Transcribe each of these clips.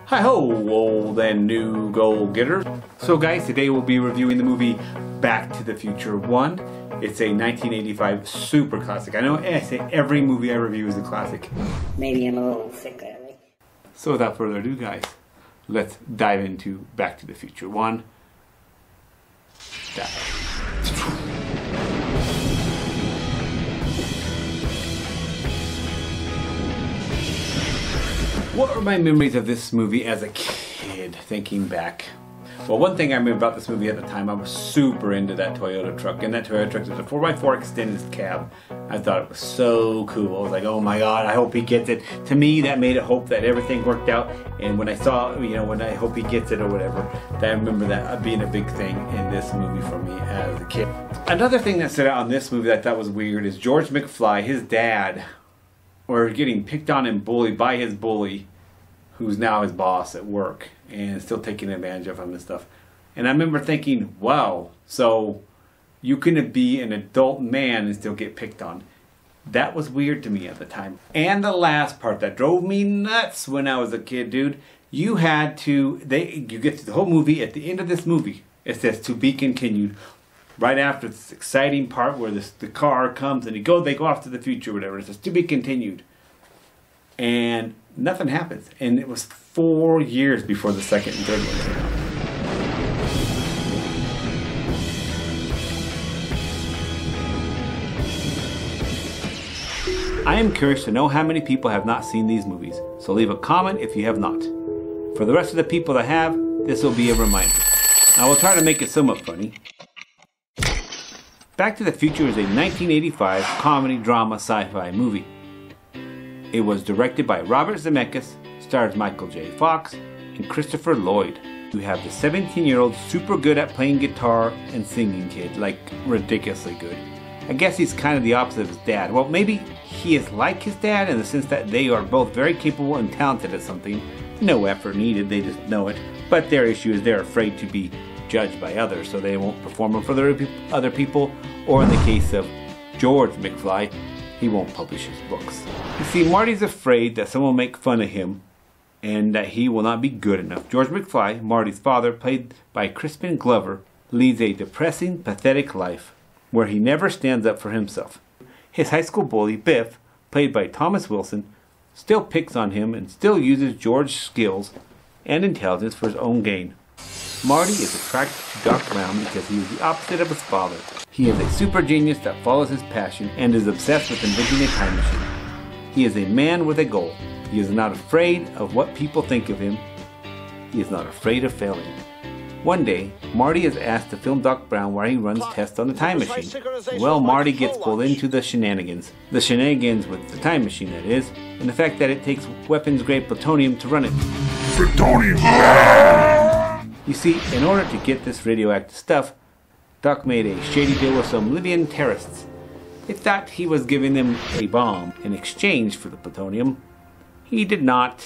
Hi-ho, old and new goal-getters. So guys, today we'll be reviewing the movie Back to the Future 1. It's a 1985 super classic. I know I say every movie I review is a classic. Maybe I'm a little sick lately. So without further ado guys, let's dive into Back to the Future 1. What are my memories of this movie as a kid, thinking back? Well, one thing I remember about this movie at the time, I was super into that Toyota truck. And that Toyota truck was a 4x4 extended cab. I thought it was so cool. I was like, oh my god, I hope he gets it. To me, that made it hope that everything worked out. And when I saw, when I hope he gets it or whatever, I remember that being a big thing in this movie for me as a kid. Another thing that stood out in this movie that I thought was weird is George McFly, his dad, or getting picked on and bullied by his bully, who's now his boss at work and still taking advantage of him and stuff. And I remember thinking, wow, so you can be an adult man and still get picked on. That was weird to me at the time. And the last part that drove me nuts when I was a kid, dude, you get to the whole movie. At the end of this movie, it says to be continued. Right after this exciting part where the car comes and they go off to the future, whatever. It says to be continued. And nothing happens. And it was 4 years before the second and third one came out. I am curious to know how many people have not seen these movies, so leave a comment if you have not. For the rest of the people that have, this will be a reminder. I will try to make it somewhat funny. Back to the Future is a 1985 comedy drama sci-fi movie. It was directed by Robert Zemeckis, stars Michael J. Fox and Christopher Lloyd. You have the 17-year-old super good at playing guitar and singing kid, like ridiculously good. I guess he's kind of the opposite of his dad. Well, maybe he is like his dad in the sense that they are both very capable and talented at something. No effort needed, they just know it. But their issue is they're afraid to be judged by others, so they won't perform in front of other people. Or in the case of George McFly, he won't publish his books. You see, Marty's afraid that someone will make fun of him and that he will not be good enough. George McFly, Marty's father, played by Crispin Glover, leads a depressing, pathetic life where he never stands up for himself. His high school bully, Biff, played by Thomas Wilson, still picks on him and still uses George's skills and intelligence for his own gain. Marty is attracted to Doc Brown because he is the opposite of his father. He is a super genius that follows his passion and is obsessed with inventing a time machine. He is a man with a goal. He is not afraid of what people think of him. He is not afraid of failing. One day, Marty is asked to film Doc Brown while he runs tests on the time machine. Well, Marty gets pulled into the shenanigans. The shenanigans with the time machine, that is, and the fact that it takes weapons-grade plutonium to run it. Plutonium! You see, in order to get this radioactive stuff, Doc made a shady deal with some Libyan terrorists. They thought he was giving them a bomb in exchange for the plutonium. He did not.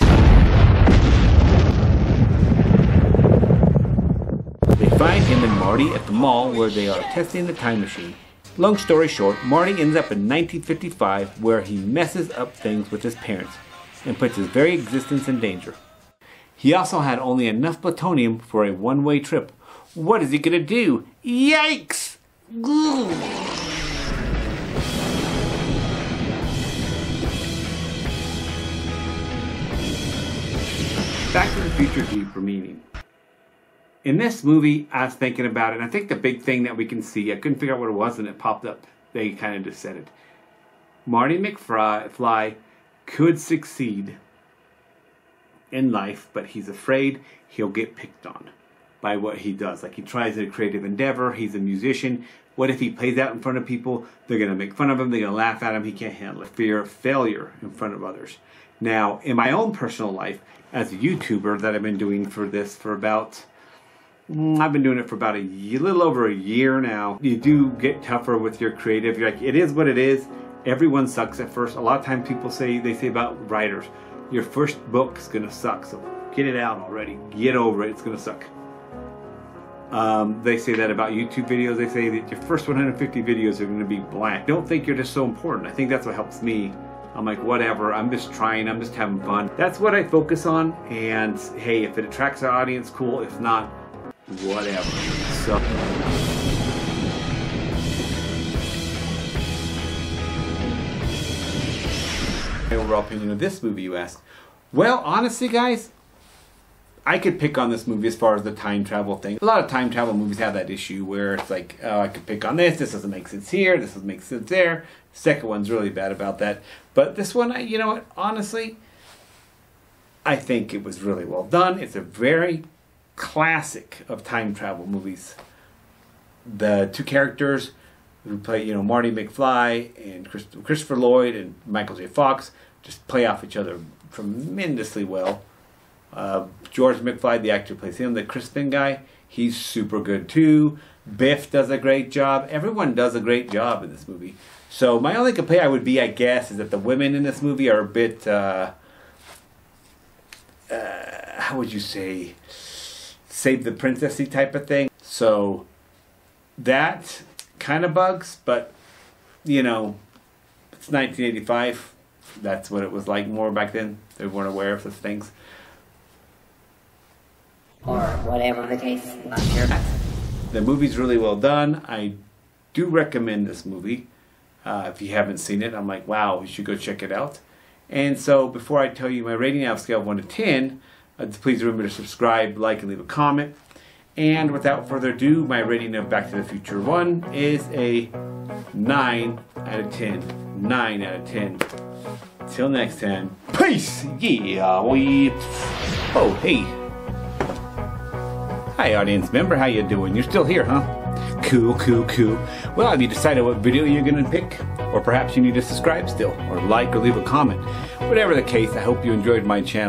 They find him and Marty at the mall where they are testing the time machine. Long story short, Marty ends up in 1955 where he messes up things with his parents and puts his very existence in danger. He also had only enough plutonium for a one-way trip. What is he gonna do? Yikes! Ugh. Back to the Future deeper meaning. In this movie, I was thinking about it, and I think the big thing that we can see, I couldn't figure out what it was, and it popped up. They kind of just said it. Marty McFly could succeed in life, but he's afraid he'll get picked on by what he does. Like, he tries a creative endeavor, he's a musician. What if he plays out in front of people? They're going to make fun of him, they're going to laugh at him, he can't handle it. Fear of failure in front of others. Now, in my own personal life, as a YouTuber that I've been doing for this for about, I've been doing it for about a little over a year now. You do get tougher with your creative. You're like, it is what it is. Everyone sucks at first. A lot of times people say about writers, your first book's gonna suck, so get it out already. Get over it, it's gonna suck. They say that about YouTube videos. They say that your first 150 videos are gonna be blank. Don't think you're just so important. I think that's what helps me I'm like, whatever, I'm just trying, I'm just having fun. That's what I focus on, and hey, if it attracts our audience, cool. If not, whatever. So overall opinion of this movie, you ask? Well, honestly, guys, I could pick on this movie as far as the time travel thing. A lot of time travel movies have that issue where it's like, oh, I could pick on this doesn't make sense here, this doesn't make sense there. Second one's really bad about that. But this one, you know what, honestly, I think it was really well done. It's a very classic of time travel movies. The two characters who play, you know, Marty McFly and Christopher Lloyd and Michael J. Fox just play off each other tremendously well. George McFly, the actor who plays him, the Crispin guy, he's super good too. Biff does a great job. Everyone does a great job in this movie. So my only complaint I would be, I guess, is that the women in this movie are a bit, how would you say, save the princessy type of thing. So that kind of bugs, but you know, it's 1985. That's what it was like more back then. They weren't aware of such things. Or whatever the case, not sure. The movie's really well done. I do recommend this movie. If you haven't seen it, I'm like, wow, you should go check it out. And so before I tell you my rating out of scale of 1 to 10, please remember to subscribe, like, and leave a comment. And without further ado, my rating of Back to the Future 1 is a 9 out of 10. 9 out of 10. Till next time, peace! Yeah, we... Oh, hey. Hi, audience member, how you doing? You're still here, huh? Cool, cool, cool. Well, have you decided what video you're going to pick? Or perhaps you need to subscribe still, or like, or leave a comment. Whatever the case, I hope you enjoyed my channel.